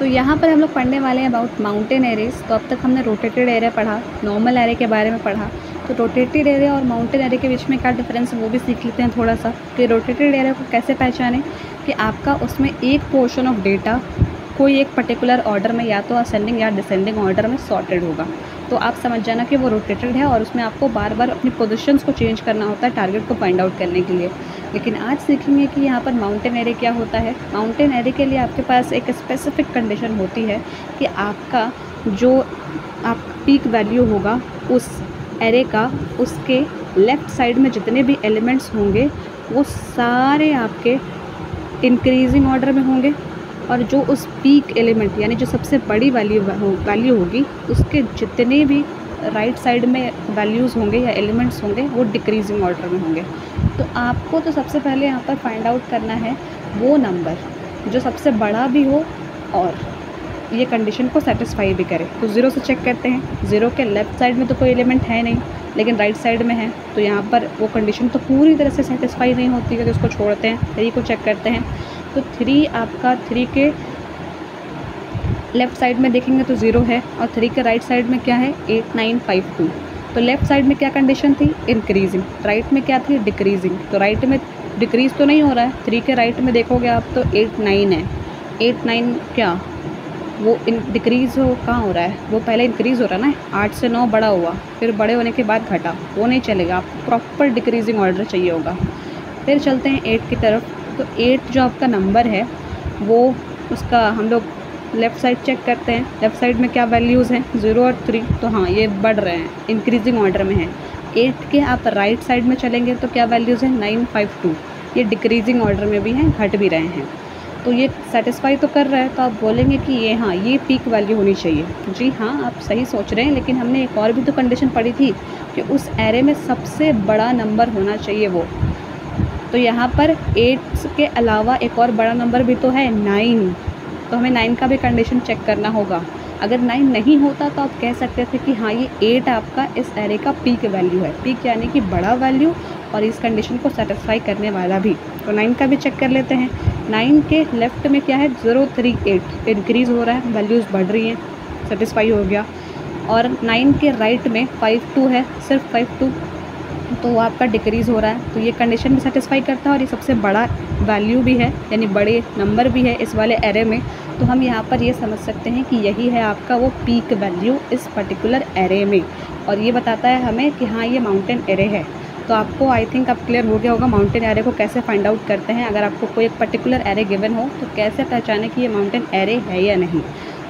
सो यहाँ पर हम लोग पढ़ने वाले हैं अबाउट माउंटेन एरेज। तो अब तक हमने रोटेटेड एरे पढ़ा, नॉर्मल एरे के बारे में पढ़ा। तो रोटेटेड एरे और माउंटेन एरे के बीच में क्या डिफरेंस है वो भी सीख लेते हैं थोड़ा सा, कि रोटेटेड एरे को कैसे पहचानें कि आपका उसमें एक पोर्शन ऑफ डेटा कोई एक पर्टिकुलर ऑर्डर में या तो असेंडिंग या डिसेंडिंग ऑर्डर में सॉर्टेड होगा। तो आप समझ जाना कि वो रोटेटेड है और उसमें आपको बार बार अपनी पोजीशंस को चेंज करना होता है टारगेट को फाइंड आउट करने के लिए। लेकिन आज सीखेंगे कि यहाँ पर माउंटेन एरे क्या होता है। माउंटेन एरे के लिए आपके पास एक स्पेसिफिक कंडीशन होती है कि आपका जो आप पीक वैल्यू होगा उस एरे का, उसके लेफ़्ट साइड में जितने भी एलिमेंट्स होंगे वो सारे आपके इंक्रीजिंग ऑर्डर में होंगे, और जो उस पीक एलिमेंट यानी जो सबसे बड़ी वैल्यू होगी उसके जितने भी राइट साइड में वैल्यूज़ होंगे या एलिमेंट्स होंगे वो डिक्रीजिंग ऑर्डर में होंगे। तो आपको तो सबसे पहले यहाँ पर फाइंड आउट करना है वो नंबर जो सबसे बड़ा भी हो और ये कंडीशन को सेटिस्फाई भी करे। तो ज़ीरो से चेक करते हैं। ज़ीरो के लेफ़्ट साइड में तो कोई एलिमेंट है नहीं, लेकिन राइट साइड में है, तो यहाँ पर वो कंडीशन तो पूरी तरह से सेटिस्फाई नहीं होती है, तो उसको छोड़ते हैं। 3 को चेक करते हैं। तो 3 आपका 3 के लेफ़्ट साइड में देखेंगे तो 0 है, और 3 के राइट साइड में क्या है 8 9 5 2। तो लेफ़्ट साइड में क्या कंडीशन थी, इंक्रीजिंग। राइट में क्या थी, डिक्रीजिंग। तो राइट में डिक्रीज़ तो नहीं हो रहा है। 3 के राइट में देखोगे आप तो 8 9 है। 8 9 क्या वो डिक्रीज़ हो कहाँ हो रहा है, वो पहले इंक्रीज़ हो रहा है ना। 8 से 9 बड़ा हुआ, फिर बड़े होने के बाद घटा, वो नहीं चलेगा। आपको प्रॉपर डिक्रीजिंग ऑर्डर चाहिए होगा। फिर चलते हैं 8 की तरफ। तो 8 जो आपका नंबर है वो उसका हम लोग लेफ़्ट साइड चेक करते हैं। लेफ़्ट साइड में क्या वैल्यूज़ हैं, 0 और 3। तो हाँ, ये बढ़ रहे हैं, इंक्रीजिंग ऑर्डर में है। 8 के आप राइट साइड में चलेंगे तो क्या वैल्यूज़ हैं, 9 5 2। ये डिक्रीजिंग ऑर्डर में भी हैं, घट भी रहे हैं। तो ये सेटिस्फाई तो कर रहा है। तो आप बोलेंगे कि ये हाँ, ये पीक वैल्यू होनी चाहिए। जी हाँ, आप सही सोच रहे हैं, लेकिन हमने एक और भी तो कंडीशन पढ़ी थी कि उस एरे में सबसे बड़ा नंबर होना चाहिए वो। तो यहाँ पर 8 के अलावा एक और बड़ा नंबर भी तो है, 9। तो हमें 9 का भी कंडीशन चेक करना होगा। अगर 9 नहीं होता तो आप कह सकते थे कि हाँ, ये 8 आपका इस एरे का पीक वैल्यू है। पीक यानी कि बड़ा वैल्यू और इस कंडीशन को सेटिस्फाई करने वाला भी। तो 9 का भी चेक कर लेते हैं। 9 के लेफ़्ट में क्या है, 0 3 8, इंक्रीज़ हो रहा है, वैल्यूज़ बढ़ रही हैं, सेटिस्फाई हो गया। और 9 के राइट में 5 2 है, सिर्फ 5 2, तो वो आपका डिक्रीज़ हो रहा है। तो ये कंडीशन भी सेटिस्फाई करता है और ये सबसे बड़ा वैल्यू भी है, यानी बड़े नंबर भी है इस वाले एरे में। तो हम यहाँ पर ये समझ सकते हैं कि यही है आपका वो पीक वैल्यू इस पर्टिकुलर एरे में, और ये बताता है हमें कि हाँ, ये माउंटेन एरे है। तो आपको आई थिंक अब क्लियर हो गया होगा माउंटेन एरे को कैसे फाइंड आउट करते हैं। अगर आपको कोई एक पर्टिकुलर एरे गिवन हो तो कैसे पहचाने कि ये माउंटेन एरे है या नहीं।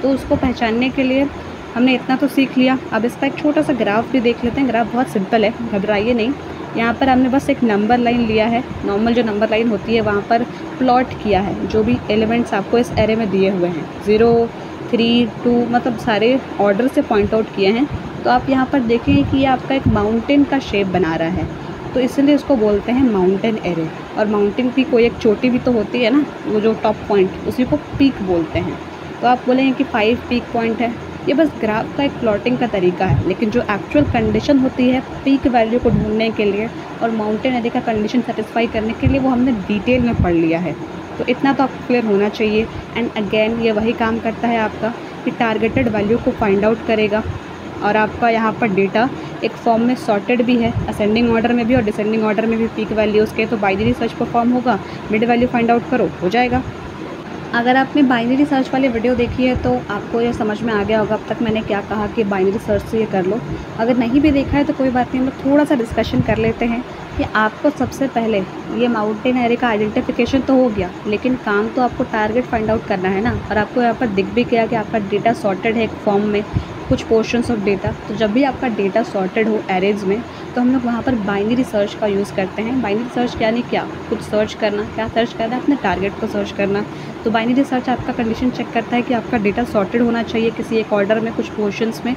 तो उसको पहचानने के लिए हमने इतना तो सीख लिया। अब इसका एक छोटा सा ग्राफ भी देख लेते हैं। ग्राफ बहुत सिंपल है, घबराइए नहीं। यहाँ पर हमने बस एक नंबर लाइन लिया है, नॉर्मल जो नंबर लाइन होती है वहाँ पर प्लॉट किया है जो भी एलिमेंट्स आपको इस एरे में दिए हुए हैं। 0 3 2 मतलब सारे ऑर्डर से पॉइंट आउट किए हैं। तो आप यहाँ पर देखें कि ये आपका एक माउंटेन का शेप बना रहा है, तो इसलिए इसको बोलते हैं माउंटेन एरे। और माउंटेन की कोई एक चोटी भी तो होती है ना, वो जो टॉप पॉइंट, उसी को पीक बोलते हैं। तो आप बोलेंगे कि 5 पीक पॉइंट है। ये बस ग्राफ का एक प्लॉटिंग का तरीका है, लेकिन जो एक्चुअल कंडीशन होती है पीक वैल्यू को ढूंढने के लिए और माउंटेन एरे का कंडीशन सेटिस्फाई करने के लिए, वो हमने डिटेल में पढ़ लिया है। तो इतना तो आपको क्लियर होना चाहिए। एंड अगेन ये वही काम करता है आपका कि टारगेटेड वैल्यू को फाइंड आउट करेगा, और आपका यहाँ पर डेटा एक फॉर्म में सॉर्टेड भी है, असेंडिंग ऑर्डर में भी और डिसेंडिंग ऑर्डर में भी पीक वैल्यूज़ के। तो बाइनरी सर्च परफॉर्म होगा, मिड वैल्यू फाइंड आउट करो, हो जाएगा। अगर आपने बाइनरी सर्च वाली वीडियो देखी है तो आपको ये समझ में आ गया होगा अब तक मैंने क्या कहा कि बाइनरी सर्च से ये कर लो। अगर नहीं भी देखा है तो कोई बात नहीं, हम लोग थोड़ा सा डिस्कशन कर लेते हैं कि आपको सबसे पहले ये माउंटेन एरे का आइडेंटिफिकेशन तो हो गया, लेकिन काम तो आपको टारगेट फाइंड आउट करना है ना। और आपको यहाँ पर दिख भी गया कि आपका डेटा सॉर्टेड है एक फॉर्म में, कुछ पोर्शंस ऑफ डेटा। तो जब भी आपका डेटा सॉर्टेड हो एरेज में, तो हम लोग वहाँ पर बाइनरी सर्च का यूज़ करते हैं। बाइनरी सर्च यानी क्या, कुछ सर्च करना। क्या सर्च करना, अपने टारगेट को सर्च करना। तो बाइनरी सर्च आपका कंडीशन चेक करता है कि आपका डेटा सॉर्टेड होना चाहिए किसी एक ऑर्डर में, कुछ पोर्शंस में।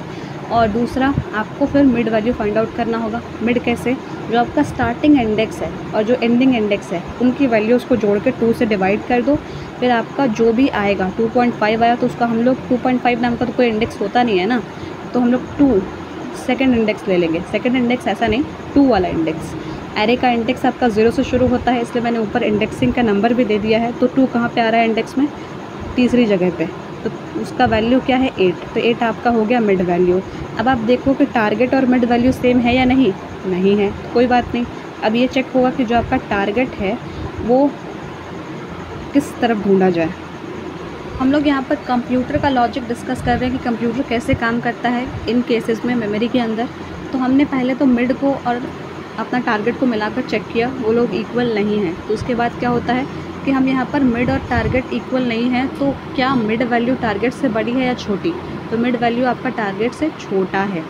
और दूसरा, आपको फिर मिड वैल्यू फाइंड आउट करना होगा। मिड कैसे, जो आपका स्टार्टिंग इंडेक्स है और जो एंडिंग इंडेक्स है उनकी वैल्यूज़ को जोड़ के 2 से डिवाइड कर दो। फिर आपका जो भी आएगा, 2.5 आया तो उसका हम लोग 2.5 नाम का तो कोई इंडेक्स होता नहीं है ना, तो हम लोग 2 सेकेंड इंडेक्स ले लेंगे। सेकेंड इंडेक्स ऐसा नहीं, 2 वाला इंडेक्स। एरे का इंडेक्स आपका 0 से शुरू होता है, इसलिए मैंने ऊपर इंडेक्सिंग का नंबर भी दे दिया है। तो 2 कहाँ पे आ रहा है इंडेक्स में, तीसरी जगह पे। तो उसका वैल्यू क्या है 8, तो 8 आपका हो गया मिड वैल्यू। अब आप देखो कि टारगेट और मिड वैल्यू सेम है या नहीं, नहीं है, कोई बात नहीं। अब ये चेक होगा कि जो आपका टारगेट है वो किस तरफ ढूंढा जाए। हम लोग यहाँ पर कंप्यूटर का लॉजिक डिस्कस कर रहे हैं कि कंप्यूटर कैसे काम करता है इन केसेस में मेमोरी के अंदर। तो हमने पहले तो मिड को और अपना टारगेट को मिलाकर चेक किया, वो लोग इक्वल नहीं हैं। तो उसके बाद क्या होता है कि हम यहाँ पर मिड और टारगेट इक्वल नहीं है, तो क्या मिड वैल्यू टारगेट से बड़ी है या छोटी? तो मिड वैल्यू आपका टारगेट से छोटा है।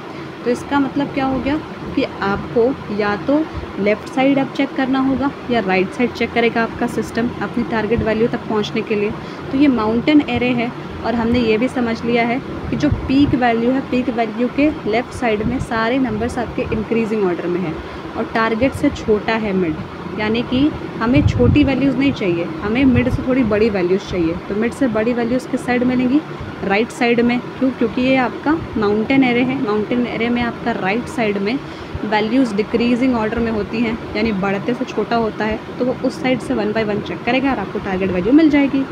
तो इसका मतलब क्या हो गया कि आपको या तो लेफ़्ट साइड अब चेक करना होगा या राइट साइड चेक करेगा आपका सिस्टम अपनी टारगेट वैल्यू तक पहुंचने के लिए। तो ये माउंटेन एरे है और हमने ये भी समझ लिया है कि जो पीक वैल्यू है, पीक वैल्यू के लेफ़्ट साइड में सारे नंबर्स आपके इंक्रीजिंग ऑर्डर में है और टारगेट से छोटा है मिड, यानी कि हमें छोटी वैल्यूज़ नहीं चाहिए, हमें मिड से थोड़ी बड़ी वैल्यूज़ चाहिए। तो मिड से बड़ी वैल्यूज़ किस साइड मिलेंगी? राइट साइड में। क्यों? क्योंकि ये आपका माउंटेन एरे है। माउंटेन एरे में आपका राइट साइड में वैल्यूज़ डिक्रीजिंग ऑर्डर में होती हैं, यानी बढ़ते से छोटा होता है, तो वो उस साइड से 1 बाय 1 चेक करेगा और आपको टारगेट वैल्यू मिल जाएगी।